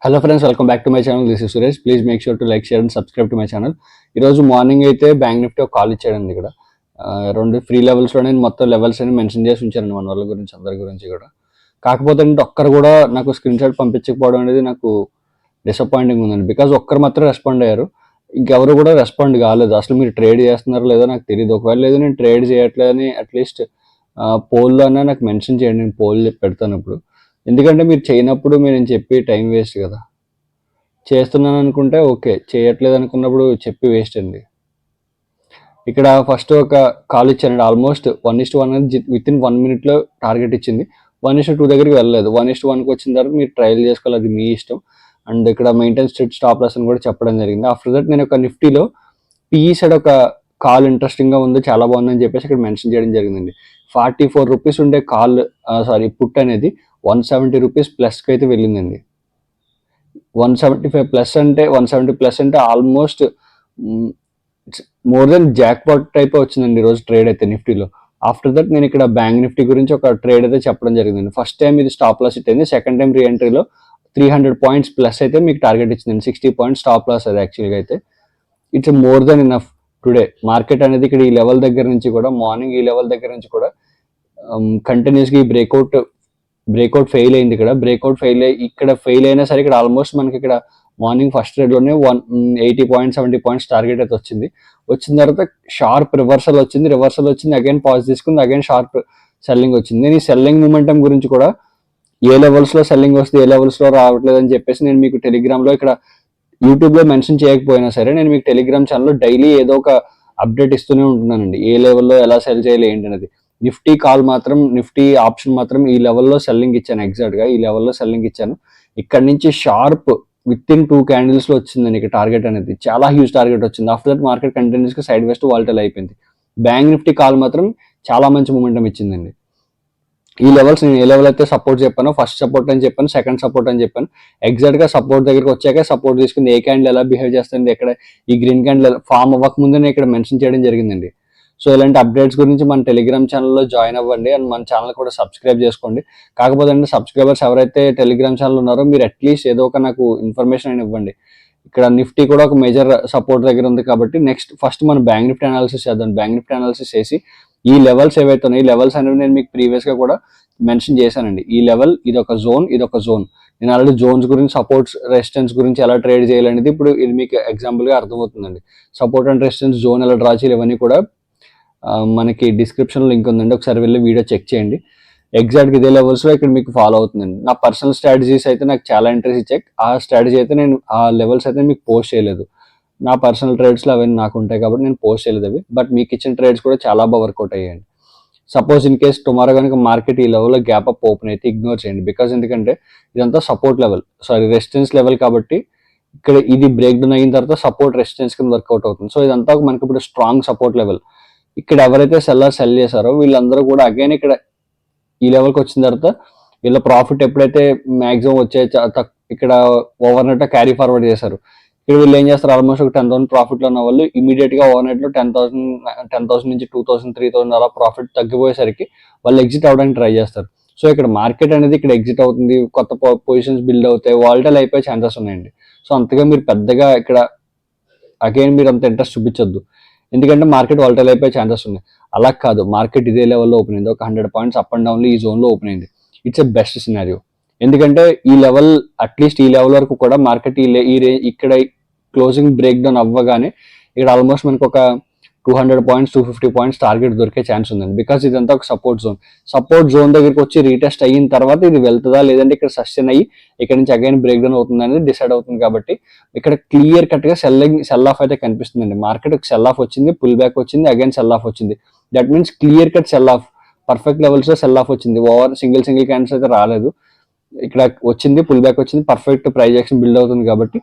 Hello friends, welcome back to my channel. This is Suresh. Please make sure to like, share and subscribe to my channel. ఈరోజు morning అయితే bank Nifty ఒక call ఇచ్చాడండి. ఇక్కడ రెండు free లెవెల్స్లో నేను మొత్తం లెవెల్స్ అని మెన్షన్ చేసి ఉంచానండి మన వాళ్ళ గురించి, అందరి గురించి కూడా. కాకపోతే అంటే ఒక్కరు కూడా నాకు స్క్రీన్ షాట్ పంపించకపోవడం అనేది నాకు డిసప్పాయింటింగ్ ఉందండి. బికాజ్ ఒక్కరు మాత్రం రెస్పాండ్ అయ్యారు, ఇంకెవరు కూడా రెస్పాండ్ కాలేదు. అసలు మీరు ట్రేడ్ చేస్తున్నారో లేదో నాకు తెలియదు. ఒకవేళ లేదు నేను ట్రేడ్ చేయట్లేదని అట్లీస్ట్ పోల్లో అన్నా నాకు మెన్షన్ చేయండి, నేను పోల్ పెడతాను ఇప్పుడు. ఎందుకంటే మీరు చేయనప్పుడు మీరు చెప్పి టైం వేస్ట్ కదా. చేస్తున్నాను అనుకుంటే ఓకే, చేయట్లేదు అనుకున్నప్పుడు చెప్పి వేస్ట్ అండి. ఇక్కడ ఫస్ట్ ఒక కాల్ ఇచ్చానండి. ఆల్మోస్ట్ 1:1 అనేది విత్ ఇన్ 1 minute టార్గెట్ ఇచ్చింది. 1:2 దగ్గరికి వెళ్ళలేదు. 1:1కి వచ్చిన తర్వాత మీరు ట్రయల్ చేసుకోవాలి, అది మీ ఇష్టం. అండ్ ఇక్కడ మెయింటైన్ స్ట్రిక్ట్ స్టాప్ లాస్ అని కూడా చెప్పడం జరిగింది. ఆఫ్టర్ దట్ నేను ఒక నిఫ్టీలో పిఈ సైడ్ ఒక కాల్ ఇంట్రెస్టింగ్గా ఉంది, చాలా బాగుందని చెప్పేసి ఇక్కడ మెన్షన్ చేయడం జరిగిందండి. 44 రూపీస్ ఉండే కాల్ పుట్ అనేది 170 రూపీస్ ప్లస్కి అయితే వెళ్ళిందండి. 175 ప్లస్ అంటే 170 ప్లస్ అంటే almost more than jackpot type వచ్చిందండి ఈరోజు ట్రేడ్ అయితే నిఫ్టీలో. ఆఫ్టర్ దట్ నేను ఇక్కడ బ్యాంక్ నిఫ్టీ గురించి ఒక ట్రేడ్ అయితే చెప్పడం జరిగిందండి. ఫస్ట్ టైం ఇది స్టాప్ లాస్ హిట్ అయింది. సెకండ్ టైం రీఎంట్రీలో 300 పాయింట్స్ ప్లస్ అయితే మీకు టార్గెట్ ఇచ్చిందండి. 60 పాయింట్స్ స్టాప్ లాస్ అది యాక్చువల్గా అయితే. It's more than enough today. Market అనేది ఇక్కడ ఈ లెవెల్ దగ్గర నుంచి కూడా, మార్నింగ్ ఈ లెవెల్ దగ్గర నుంచి కూడా కంటిన్యూస్గా ఈ బ్రేక్అవుట్ ఫెయిల్ అయింది. ఇక్కడ బ్రేక్అవుట్ ఇక్కడ ఫెయిల్ అయినా సరే ఇక్కడ ఆల్మోస్ట్ మనకి ఇక్కడ మార్నింగ్ ఫస్ట్ ట్రేడ్లోనే 80 పాయింట్స్ 70 పాయింట్స్ టార్గెట్ అయితే వచ్చింది. వచ్చిన తర్వాత షార్ప్ రివర్సల్ వచ్చింది, అగైన్ పాజ్ తీసుకుంది, అగైన్ షార్ప్ సెల్లింగ్ వచ్చింది. నేను ఈ సెల్లింగ్ మూమెంటం గురించి కూడా ఏ లెవెల్స్లో సెల్లింగ్ వస్తుంది, ఏ లెవెల్స్లో రావట్లేదు అని చెప్పేసి నేను మీకు టెలిగ్రామ్లో, ఇక్కడ యూట్యూబ్లో మెన్షన్ చేయకపోయినా సరే నేను మీకు టెలిగ్రామ్ ఛానల్లో డైలీ ఏదో ఒక అప్డేట్ ఇస్తూనే ఉంటున్నానండి. ఏ లెవెల్లో ఎలా సెల్ చేయాలి ఏంటి అనేది. నిఫ్టీ ఆప్షన్ మాత్రం ఈ లెవెల్లో సెల్లింగ్ ఇచ్చాను. ఎగ్జాక్ట్గా ఈ లెవెల్లో సెల్లింగ్ ఇచ్చాను. ఇక్కడ నుంచి షార్ప్ విత్ ఇన్ 2 క్యాండిల్స్లో వచ్చిందండి ఇక్కడ టార్గెట్ అనేది. చాలా హ్యూజ్ టార్గెట్ వచ్చింది. ఆఫ్టర్ దట్ మార్కెట్ కంటిన్యూస్గా సైడ్ వెస్ట్ వాల్టైల్ అయిపోయింది. బ్యాంక్ నిఫ్టీ కాల్ మాత్రం చాలా మంచి మూమెంటం ఇచ్చిందండి. ఈ లెవెల్స్ నేను ఏ లెవెల్ అయితే సపోర్ట్ చెప్పాను, ఫస్ట్ సపోర్ట్ అని చెప్పాను, సెకండ్ సపోర్ట్ అని చెప్పాను. ఎగ్జాక్ట్గా సపోర్ట్ దగ్గరికి వచ్చాక సపోర్ట్ తీసుకుంది. ఏ క్యాండిల్ ఎలా బిహేవ్ చేస్తుంది, ఎక్కడ ఈ గ్రీన్ క్యాండిల్ ఫామ్ అవ్వక ముందే ఇక్కడ మెన్షన్ చేయడం జరిగిందండి. సో ఇలాంటి అప్డేట్స్ గురించి మన టెలిగ్రామ్ ఛానల్లో జాయిన్ అవ్వండి అండ్ మన ఛానల్ కూడా సబ్స్క్రైబ్ చేసుకోండి. కాకపోతే అంటే సబ్స్క్రైబర్స్ ఎవరైతే టెలిగ్రామ్ ఛానల్ ఉన్నారో మీరు అట్లీస్ట్ ఏదో ఒక నాకు ఇన్ఫర్మేషన్ అయినా ఇవ్వండి. ఇక్కడ నిఫ్టీ కూడా ఒక మేజర్ సపోర్ట్ దగ్గర ఉంది కాబట్టి నెక్స్ట్ ఫస్ట్ మనం బ్యాంక్ నిఫ్టీ అనాలిసిస్ చేద్దాం. బ్యాంక్ నిఫ్టీ అనాలిసిస్ చేసి ఈ లెవెల్స్ ఏవైతే ఉన్నాయి, ఈ లెవెల్స్ అనేవి నేను మీకు ప్రీవియస్గా కూడా మెన్షన్ చేశానండి. ఈ లెవెల్ ఇదొక జోన్. నేను ఆల్రెడీ జోన్స్ గురించి, సపోర్ట్స్ రెసిస్టెన్స్ గురించి ఎలా ట్రేడ్ చేయాలనేది ఇప్పుడు ఇది మీకు ఎగ్జాంపుల్గా అర్థమవుతుందండి. సపోర్ట్ అండ్ రెసిస్టెన్స్ జోన్ ఎలా డ్రా చేయాలి ఇవన్నీ కూడా మనకి డిస్క్రిప్షన్లో లింక్ ఉందండి, ఒకసారి వెళ్ళి వీడియో చెక్ చేయండి. ఎగ్జాక్ట్గా ఇదే లెవెల్స్లో ఇక్కడ మీకు ఫాలో అవుతుందండి. నా పర్సనల్ స్ట్రాటజీస్ అయితే నాకు చాలా ఇంట్రెస్ట్ ఇచ్చాయి. ఆ స్ట్రాటజీ అయితే నేను ఆ లెవెల్స్ అయితే మీకు పోస్ట్ చేయలేదు. నా పర్సనల్ ట్రేడ్స్లో అవన్నీ నాకు ఉంటాయి కాబట్టి నేను పోస్ట్ చేయలేదు అవి. బట్ మీకు ఇచ్చిన ట్రేడ్స్ కూడా చాలా బాగా వర్కౌట్ అయ్యాయండి. సపోజ్ ఇన్ కేస్ టుమారో కనుక మార్కెట్ ఈ లెవెల్లో గ్యాప్ అప్ ఓపెన్ అయితే ఇగ్నోర్ చేయండి. బికాజ్ ఎందుకంటే ఇదంతా సపోర్ట్ లెవెల్, రెసిస్టెన్స్ లెవెల్ కాబట్టి ఇక్కడ ఇది బ్రేక్ డౌన్ అయిన తర్వాత సపోర్ట్ రెసిస్టెన్స్ కింద వర్కౌట్ అవుతుంది. సో ఇదంతా మనకి ఇప్పుడు స్ట్రాంగ్ సపోర్ట్ లెవెల్. ఇక్కడ ఎవరైతే సెల్ చేశారో వీళ్ళందరూ కూడా అగైన్ ఇక్కడ ఈ లెవెల్కి వచ్చిన తర్వాత వీళ్ళ ప్రాఫిట్ ఎప్పుడైతే మ్యాక్సిమం వచ్చే ఇక్కడ ఓవర్ నైట్ క్యారీ ఫార్వర్డ్ చేశారు. ఇక్కడ వీళ్ళు ఏం చేస్తారు, ఆల్మోస్ట్ ఒక 10,000 ప్రాఫిట్లో ఉన్న వాళ్ళు ఇమీడియట్గా ఓవర్ నైట్లో 10,000 నుంచి 2,000 3,000 అలా ప్రాఫిట్ తగ్గిపోయేసరికి వాళ్ళు ఎగ్జిట్ అవ్వడానికి ట్రై చేస్తారు. సో ఇక్కడ మార్కెట్ అనేది ఇక్కడ ఎగ్జిట్ అవుతుంది, కొత్త పొజిషన్స్ బిల్డ్ అవుతాయి, వాల్టైల్ అయిపోయే ఛాన్సెస్ ఉన్నాయండి. సో అంతగా మీరు పెద్దగా ఇక్కడ అగైన్ మీరు అంత ఇంట్రెస్ట్ చూపించొద్దు, ఎందుకంటే మార్కెట్ వాల్టైల్ అయిపోయే ఛాన్సెస్ ఉన్నాయి. అలా కాదు, మార్కెట్ ఇదే లెవెల్లో ఓపెన్ అయింది, ఒక 100 పాయింట్స్ అప్ అండ్ డౌన్లో ఈ జోన్లో ఓపెన్ అయింది. It's a best scenario. ఎందుకంటే ఈ లెవెల్ అట్లీస్ట్ ఈ లెవెల్ వరకు కూడా మార్కెట్ ఇక్కడ క్లోజింగ్ బ్రేక్ డౌన్ అవ్వగానే ఇక్కడ ఆల్మోస్ట్ మనకు ఒక 200 పాయింట్స్ 250 పాయింట్స్ టార్గెట్ దొరికే ఛాన్స్ ఉందండి. బికాస్ ఇదంతా ఒక సపోర్ట్ జోన్ దగ్గరికి వచ్చి రీటెస్ట్ అయిన తర్వాత ఇది వెళ్తుందా లేదంటే ఇక్కడ సస్టైన్ అయ్యి ఇక్కడ నుంచి అగైన్ బ్రేక్ డౌన్ అవుతుంది అనేది డిసైడ్ అవుతుంది. కాబట్టి ఇక్కడ క్లియర్ కట్ గా సెల్ ఆఫ్ అయితే కనిపిస్తుందండి. మార్కెట్ సెల్ ఆఫ్ వచ్చింది, పుల్ బ్యాక్ వచ్చింది, అగైన్ సెల్ ఆఫ్ వచ్చింది. That means clear cut cell of, perfect levels లో సెల్ ఆఫ్ వచ్చింది. ఓవర్ సింగిల్ క్యాండిల్స్ అయితే రాలేదు, ఇక్కడ వచ్చింది, పుల్ బ్యాక్ వచ్చింది, పర్ఫెక్ట్ ప్రైస్ యాక్షన్ బిల్డ్ అవుతుంది. కాబట్టి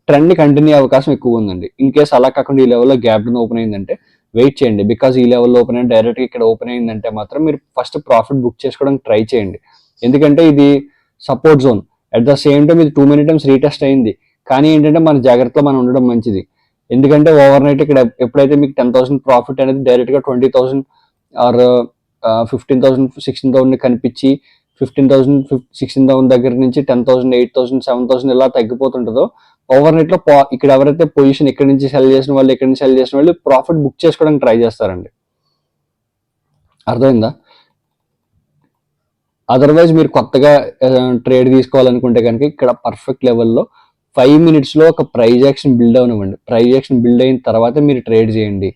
ట్రెండ్ కంటిన్యూ అవకాశం ఎక్కువ ఉందండి. ఇన్ కేస్ అలా కాకుండా ఈ లెవెల్లో గ్యాప్ డౌన్ ఓపెన్ అయిందంటే వెయిట్ చేయండి. బికాజ్ ఈ లెవెల్లో ఓపెన్ అయ్యి డైరెక్ట్గా ఇక్కడ ఓపెన్ అయిందంటే మాత్రం మీరు ఫస్ట్ ప్రాఫిట్ బుక్ చేసుకోవడానికి ట్రై చేయండి. ఎందుకంటే ఇది support zone, at the same time ఇది 2 many times రీటెస్ట్ అయింది. కానీ ఏంటంటే మన జాగ్రత్తలో మనం ఉండడం మంచిది. ఎందుకంటే ఓవర్ నైట్ ఇక్కడ ఎప్పుడైతే మీకు 10,000 ప్రాఫిట్ అనేది డైరెక్ట్గా 20,000 ఆర్ 15,000 16,000 కనిపించి 15,000 16,000 దగ్గర నుంచి 10,000 8,000 7,000 ఇలా తగ్గిపోతుంటుందో ఓవర్ నైట్ లో ఇక్కడ ఎవరైతే పొజిషన్ ఇక్కడ నుంచి సెల్ చేసిన వాళ్ళు ఇక్కడ నుంచి సెల్ చేసిన వాళ్ళు ప్రాఫిట్ బుక్ చేసుకోవడానికి ట్రై చేస్తారండి. అర్థమైందా? అదర్వైజ్ మీరు కొత్తగా ట్రేడ్ తీసుకోవాలనుకుంటే కనుక ఇక్కడ పర్ఫెక్ట్ లెవెల్లో 5 minutesలో ఒక ప్రైజ్ యాక్షన్ బిల్డ్ అవనివ్వండి. ప్రైజ్ యాక్షన్ బిల్డ్ అయిన తర్వాత మీరు ట్రేడ్ చేయండి.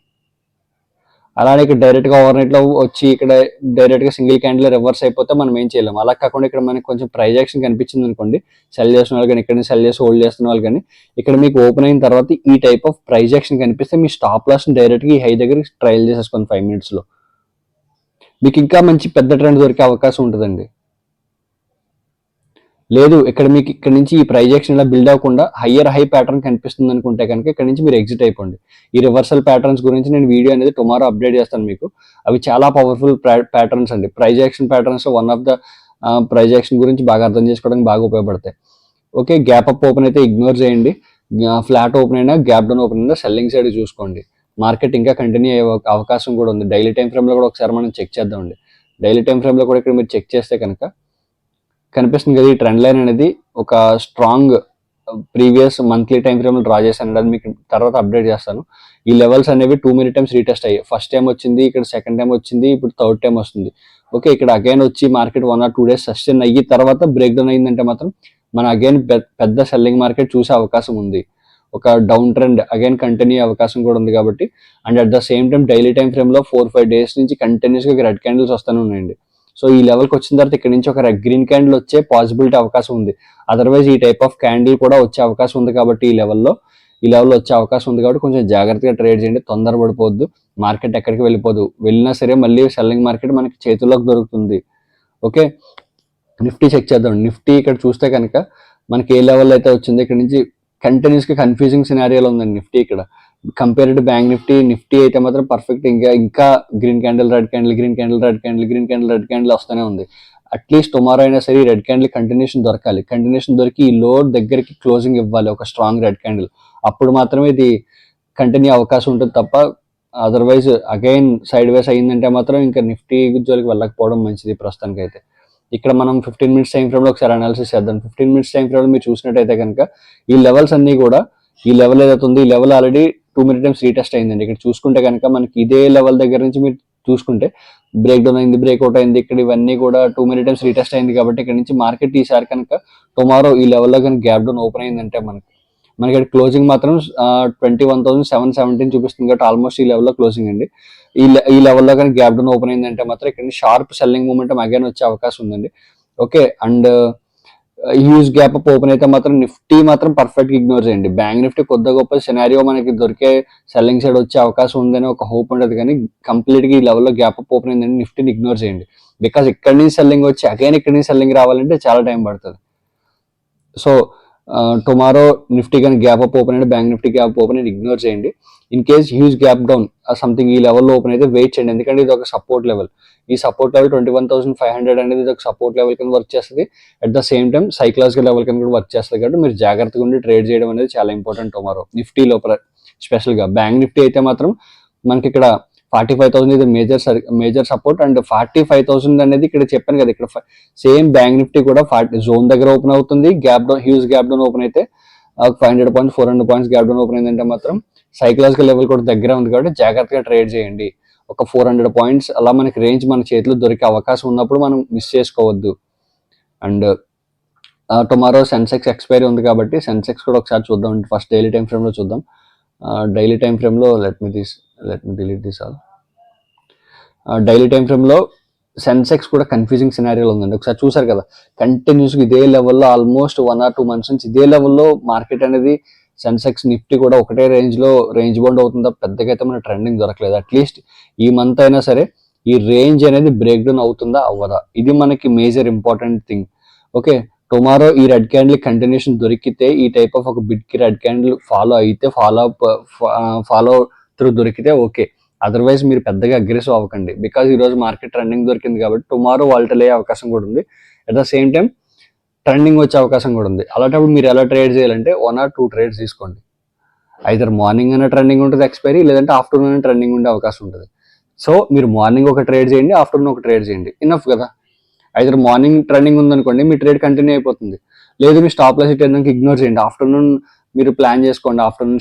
అలానే ఇక్కడ డైరెక్ట్గా ఓవర్ నైట్లో వచ్చి ఇక్కడ డైరెక్ట్గా సింగిల్ క్యాండిల్ రివర్స్ అయిపోతే మనం ఏం చేయలేము. అలా కాకుండా ఇక్కడ మనకి కొంచెం ప్రైజ్ యాక్షన్ కనిపించింది అనుకోండి, సెల్ చేసిన వాళ్ళు కానీ ఇక్కడ నుంచి సెల్ చేసి హోల్డ్ చేస్తున్న వాళ్ళు కానీ ఇక్కడ మీకు ఓపెన్ అయిన తర్వాత ఈ టైప్ ఆఫ్ ప్రైజ్ యాక్షన్ కనిపిస్తే మీ స్టాప్ లాస్ని డైరెక్ట్గా ఈ హై దగ్గర ట్రయల్ చేసేసుకోండి 5 minutesలో. మీకు ఇంకా మంచి పెద్ద ట్రెండ్ దొరికే అవకాశం ఉంటుందండి. లేదు ఇక్కడ మీకు ఇక్కడ నుంచి ఈ ప్రైజ్ యాక్షన్ ఇలా బిల్డ్ అవ్వకుండా హయ్యర్ హై ప్యాటర్న్ కనిపిస్తుంది అనుకుంటే కనుక ఇక్కడ నుంచి మీరు ఎగ్జిట్ అయిపోండి. ఈ రివర్సల్ ప్యాటర్న్స్ గురించి నేను వీడియో అనేది టుమారో అప్డేట్ చేస్తాను మీకు. అవి చాలా పవర్ఫుల్ ప్యాటర్న్స్ అండి. Price action patterns one of the price action గురించి బాగా అర్థం చేసుకోవడానికి బాగా ఉపయోగపడతాయి. ఓకే, గ్యాప్ అప్ ఓపెన్ అయితే ఇగ్నోర్ చేయండి. ఫ్లాట్ ఓపెన్ అయినా గ్యాప్ డౌన్ ఓపెన్ అయినా సెల్లింగ్ సైడ్ చూసుకోండి. మార్కెట్ ఇంకా కంటిన్యూ అయ్యే అవకాశం కూడా ఉంది. డైలీ టైం ఫ్రేమ్లో కూడా ఒకసారి మనం చెక్ చేద్దామండి. డైలీ టైం ఫ్రేమ్లో కూడా ఇక్కడ మీరు చెక్ చేస్తే కనుక కనిపిస్తుంది కదా, ఈ ట్రెండ్ లైన్ అనేది ఒక స్ట్రాంగ్ ప్రీవియస్ మంత్లీ టైం ఫ్రేమ్లో డ్రా చేశాను. అది మీకు తర్వాత అప్డేట్ చేస్తాను. ఈ లెవెల్స్ అనేవి 2 minute టైమ్స్ రీటెస్ట్ అయ్యాయి. ఫస్ట్ టైం వచ్చింది, ఇక్కడ సెకండ్ టైం వచ్చింది, ఇప్పుడు థర్డ్ టైం వస్తుంది. ఓకే, ఇక్కడ అగైన్ వచ్చి మార్కెట్ 1 or 2 days సస్టైన్ అయ్యి తర్వాత బ్రేక్ డౌన్ అయిందంటే మాత్రం మన అగైన్ పెద్ద సెల్లింగ్ మార్కెట్ చూసే అవకాశం ఉంది. ఒక డౌన్ ట్రెండ్ అగైన్ కంటిన్యూ అవకాశం కూడా ఉంది కాబట్టి. And at the same time daily time ఫ్రేమ్లో 4-5 days నుంచి కంటిన్యూస్గా రెడ్ క్యాండిల్స్ వస్తూనే ఉన్నాయండి. సో ఈ లెవెల్కి వచ్చిన తర్వాత ఇక్కడ నుంచి ఒక గ్రీన్ క్యాండిల్ వచ్చే పాసిబిలిటీ అవకాశం ఉంది. అదర్వైజ్ ఈ టైప్ ఆఫ్ క్యాండిల్ కూడా వచ్చే అవకాశం ఉంది కాబట్టి ఈ లెవెల్లో వచ్చే అవకాశం ఉంది కాబట్టి కొంచెం జాగ్రత్తగా ట్రేడ్ చేయండి. తొందరపడిపోవద్దు. మార్కెట్ ఎక్కడికి వెళ్ళిపోదు. వెళ్ళినా సరే మళ్ళీ సెల్లింగ్ మార్కెట్ మనకి చేతుల్లోకి దొరుకుతుంది. ఓకే, నిఫ్టీ చెక్ చేద్దాం. నిఫ్టీ ఇక్కడ చూస్తే కనుక మనకి ఏ లెవెల్ అయితే వచ్చిందో ఇక్కడ నుంచి కంటిన్యూస్గా కన్ఫ్యూజింగ్ సినారియోలో ఉందండి నిఫ్టీ. ఇక్కడ కంపేర్ టు బ్యాంక్ నిఫ్టీ అయితే మాత్రం పర్ఫెక్ట్ ఇంకా green candle red candle green candle red candle green candle red candle వస్తూనే ఉంది. అట్లీస్ట్ టుమారో అయినా సరే రెడ్ క్యాండిల్ కంటిన్యూషన్ దొరకాలి. కంటిన్యూషన్ దొరికి ఈ లో దగ్గరికి క్లోజింగ్ ఇవ్వాలి ఒక స్ట్రాంగ్ రెడ్ క్యాండిల్. అప్పుడు మాత్రమే ఇది కంటిన్యూ అవకాశం ఉంటుంది తప్ప అదర్వైజ్ అగైన్ సైడ్ వేస్ అయ్యిందంటే మాత్రం ఇంకా నిఫ్టీ జోలికి వెళ్ళకపోవడం మంచిది ప్రస్తుతానికి అయితే. ఇక్కడ మనం 15 minutes టైం ఫ్రేమ్లో ఒకసారి అనాలిసిస్ చేద్దాం. 15 minutes టైం ఫ్రేమ్లో మీరు చూసినట్టయితే కనుక ఈ లెవెల్స్ అన్నీ కూడా ఈ లెవెల్ ఏదైతే ఉంది ఈ level already 2 minute times retest అయిందండి. ఇక్కడ చూసుకుంటే కనుక మనకి ఇదే లెవెల్ దగ్గర నుంచి మీరు చూసుకుంటే బ్రేక్ డౌన్ అయింది, బ్రేక్అవుట్ అయింది. ఇక్కడ ఇవన్నీ కూడా 2 minute టైమ్స్ రీటెస్ట్ అయింది కాబట్టి ఇక్కడ నుంచి మార్కెట్ ఈసారి కనుక టుమారో ఈ లెవెల్లో కనుక గ్యాప్ డౌన్ ఓపెన్ అయిందంటే మనకి ఇక్కడ క్లోజింగ్ మాత్రం 21,717 చూపిస్తుంది కాబట్టి ఆల్మోస్ట్ ఈ లెవెల్లో క్లోజింగ్ అండి. ఈ లెవెల్లో కానీ గ్యాప్ డౌన్ ఓపెన్ అయిందంటే మాత్రం ఇక్కడ షార్ప్ సెల్లింగ్ మూమెంటం అగైన్ వచ్చే అవకాశం ఉందండి. Okay, and huge gap up open అయితే మాత్రం నిఫ్టీ మాత్రం పర్ఫెక్ట్గా ఇగ్నోర్ చేయండి. బ్యాంక్ నిఫ్టీ కొద్ది గొప్ప సినారియో మనకి దొరికే సెల్లింగ్ సైడ్ వచ్చే అవకాశం ఉందని ఒక హోప్ ఉంటుంది. కానీ కంప్లీట్గా ఈ లెవెల్లో గ్యాప్ అప్ ఓపెన్ అయిందండి నిఫ్టీని ఇగ్నోర్ చేయండి. బికాస్ ఇక్కడి నుంచి సెల్లింగ్ వచ్చి అగైన్ ఇక్కడి నుంచి సెల్లింగ్ రావాలంటే చాలా టైం పడుతుంది. సో టుమారో నిఫ్టీ కానీ గ్యాప్ అప్ ఓపెన్ అయితే బ్యాంక్ నిఫ్టీ గ్యాప్ ఓపెన్ అయితే ఇగ్నోర్ చేయండి. In case huge gap down something ఈ లెవెల్లో ఓపెన్ అయితే వెయిట్ చేయండి. ఎందుకంటే ఇది ఒక సపోర్ట్ లెవెల్. ఈ సపోర్ట్ లెవెల్ 21,500 అనేది ఇది ఒక సపోర్ట్ లెవెల్ కింద వర్క్ చేస్తుంది. At the same time psychological level కింద కూడా వర్క్ చేస్తుంది. కాబట్టి మీరు జాగ్రత్తగా ఉండి ట్రేడ్ చేయడం అనేది చాలా ఇంపార్టెంట్ టుమారో నిఫ్టీ లోపల స్పెషల్గా. బ్యాంక్ నిఫ్టీ అయితే మాత్రం మనకి ఇక్కడ 45,000 ఇది మేజర్ సపోర్ట్ అండ్ 45,000 అనేది ఇక్కడ చెప్పాను కదా. ఇక్కడ సేమ్ బ్యాంక్ నిఫ్టీ కూడా జోన్ దగ్గర ఓపెన్ అవుతుంది. Gap down huge gap down open అయితే 500 points 400 points gap down open అయిందంటే మాత్రం సైకలాజికల్ లెవెల్ కూడా దగ్గర ఉంది కాబట్టి జాగ్రత్తగా ట్రేడ్ చేయండి. ఒక 400 points అలా మనకి రేంజ్ మన చేతిలో దొరికే అవకాశం ఉన్నప్పుడు మనం మిస్ చేసుకోవద్దు. అండ్ టుమారో సెన్సెక్స్ ఎక్స్పైరీ ఉంది కాబట్టి సెన్సెక్స్ కూడా ఒకసారి చూద్దాం. ఫస్ట్ డైలీ టైం ఫ్రేమ్లో చూద్దాం. డైలీ టైం ఫ్రేమ్లో let me delete this all. Daily time ఫ్రేమ్లో సెన్సెక్స్ కూడా కన్ఫ్యూజింగ్ సినారియోలో ఉందండి. ఒకసారి చూసారు కదా, కంటిన్యూస్గా ఇదే లెవెల్లో ఆల్మోస్ట్ 1 or 2 months నుంచి ఇదే లెవెల్లో మార్కెట్ అనేది సెన్సెక్స్ నిఫ్టీ కూడా ఒకటే రేంజ్ బౌండ్ అవుతుందా, పెద్దగా అయితే మన ట్రెండింగ్ దొరకలేదు. అట్లీస్ట్ ఈ మంత్ అయినా సరే ఈ రేంజ్ అనేది బ్రేక్ డౌన్ అవుతుందా అవ్వదా, ఇది మనకి major important thing. Okay, tomorrow ఈ రెడ్ క్యాండిల్ కంటిన్యూషన్ దొరికితే ఈ టైప్ ఆఫ్ ఒక బిట్ కి రెడ్ క్యాండిల్ ఫాలో అయితే ఫాలో త్రూ దొరికితే ఓకే. అదర్వైజ్ మీరు పెద్దగా అగ్రెసివ్ అవ్వకండి. బికాజ్ ఈరోజు మార్కెట్ ట్రెండింగ్ దొరికింది కాబట్టి టుమారో వాల్టల్ అయ్యే అవకాశం కూడా ఉంది. At the same time trending వచ్చే అవకాశం కూడా ఉంది. అలాంటప్పుడు మీరు ఎలా ట్రేడ్ చేయాలంటే 1 or 2 trades తీసుకోండి. ఐదర్ మార్నింగ్ అయినా ట్రెండింగ్ ఉంటుంది ఎక్స్పైరీ, లేదంటే ఆఫ్టర్నూన్ అయినా ట్రెండింగ్ ఉండే అవకాశం ఉంటుంది. సో మీరు మార్నింగ్ ఒక ట్రేడ్ చేయండి, ఆఫ్టర్నూన్ ఒక ట్రేడ్ చేయండి, ఇనఫ్ కదా. అయితే మార్నింగ్ ట్రెండింగ్ ఉందనుకోండి మీ ట్రేడ్ కంటిన్యూ అయిపోతుంది. లేదు మీ స్టాప్ లాస్ హిట్ అయ్యాక ఇగ్నోర్ చేయండి. ఆఫ్టర్నూన్ మీరు ప్లాన్ చేసుకోండి. ఆఫ్టర్నూన్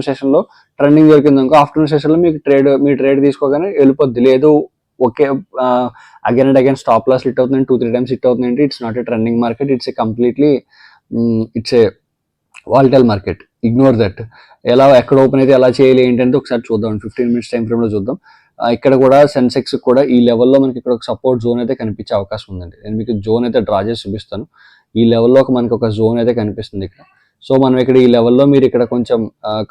సెషన్లో ట్రెండింగ్ దొరికింది అనుకో, ఆఫ్టర్నూన్ సెషన్లో మీకు మీ ట్రేడ్ తీసుకోగానే వెళ్ళిపోద్ది. లేదు okay again and again stop loss hit అవుతుంది 2-3 టైమ్స్ హిట్ అవుతుంది, it's not a trending market, it's a completely it's a volatile market, ignore that. ఎక్కడ ఓపెన్ అయితే ఎలా చేయాలి ఏంటంటే ఒకసారి చూద్దాం. 15 మినిట్స్ టైం ఫ్రేమ్లో చూద్దాం. ఇక్కడ కూడా సెన్సెక్స్ కూడా ఈ లెవెల్లో మనకి ఇక్కడ ఒక సపోర్ట్ జోన్ అయితే కనిపించే అవకాశం ఉందండి. నేను మీకు జోన్ అయితే డ్రా చేసి చూపిస్తాను. ఈ లెవెల్లో మనకి ఒక జోన్ అయితే కనిపిస్తుంది ఇక్కడ. సో మనం ఇక్కడ ఈ లెవెల్లో మీరు ఇక్కడ కొంచెం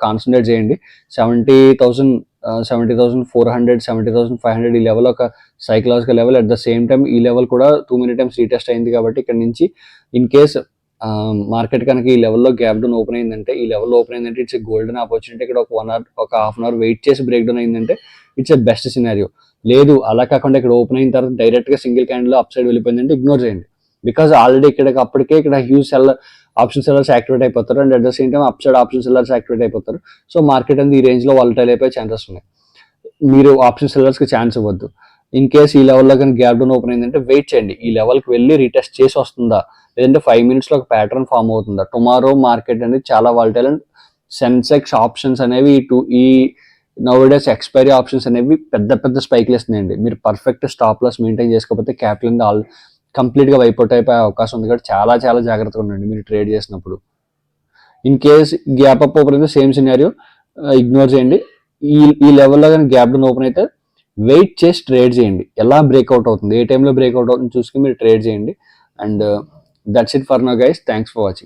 కాన్సన్ట్రేట్ చేయండి. 70,400 70,500 ఈ లెవెల్ ఒక psychological level. At the same time ఈ లెవెల్ కూడా 2 many times రీటెస్ట్ అయింది కాబట్టి ఇక్కడ నుంచి ఇన్ కేస్ మార్కెట్ కనుక ఈ లెవెల్లో గ్యాప్ డౌన్ ఓపెన్ అయిందంటే ఇట్స్ గోల్డెన్ ఆపర్చునిటీ. ఇక్కడ ఒక హాఫ్ అన్ అవర్ వెయిట్ చేసి బ్రేక్ డౌన్ అయిందంటే ఇట్స్ ఎ బెస్ట్ సినారియో. లేదు అలా కాకుండా ఇక్కడ ఓపెన్ అయిన తర్వాత డైరెక్ట్గా సింగిల్ క్యాండిల్ అప్ సైడ్ వెళ్ళిపోయిందంటే ఇగ్నోర్ చేయండి. బికాజ్ ఆల్రెడీ అప్పటికే ఇక్కడ హ్యూజ్ ఆప్షన్ సెల్లర్స్ యాక్టివేట్ అయిపోతారు and at the same time up side option sellers activate అయిపోతారు. సో మార్కెట్ అనేది ఈ రేంజ్లో వాలటైల్ అయిపోయే ఛాన్సెస్ ఉన్నాయి. మీరు ఆప్షన్ సెల్లర్స్కి ఛాన్స్ ఇవ్వద్దు. ఇన్ కేస్ ఈ లెవెల్లో కానీ గ్యాప్ డౌన్ ఓపెన్ అయిందంటే వెయిట్ చేయండి. ఈ లెవెల్కి వెళ్ళి రీటెస్ట్ చేసి వస్తుందా, లేదంటే 5 minutesలో ఒక ప్యాటర్న్ ఫామ్ అవుతుందా. టుమారో మార్కెట్ అనేది చాలా వాలటైల్ అండ్ సెన్సెక్స్ ఆప్షన్స్ అనేవి ఈ నౌడేస్ ఎక్స్పైరీ ఆప్షన్స్ అనేవి పెద్ద స్పైక్లు ఇస్తున్నాయండి. మీరు పర్ఫెక్ట్ స్టాప్ లాస్ మెయింటైన్ చేసుకోకపోతే క్యాపిటల్ కంప్లీట్గా వైపౌట్ అయిపోయే అవకాశం ఉంది. కాబట్టి చాలా జాగ్రత్తగా ఉండండి మీరు ట్రేడ్ చేసినప్పుడు. In case gap up open అయితే సేమ్ సినారియో, ఇగ్నోర్ చేయండి. ఈ లెవెల్లో కానీ గ్యాప్ డౌన్ ఓపెన్ అయితే వెయిట్ చేసి ట్రేడ్ చేయండి. ఎలా బ్రేక్అవుట్ అవుతుంది, ఏ టైంలో బ్రేక్అవుట్ అవుతుంది చూసుకుని మీరు ట్రేడ్ చేయండి. And that's it for now guys. Thanks for watching.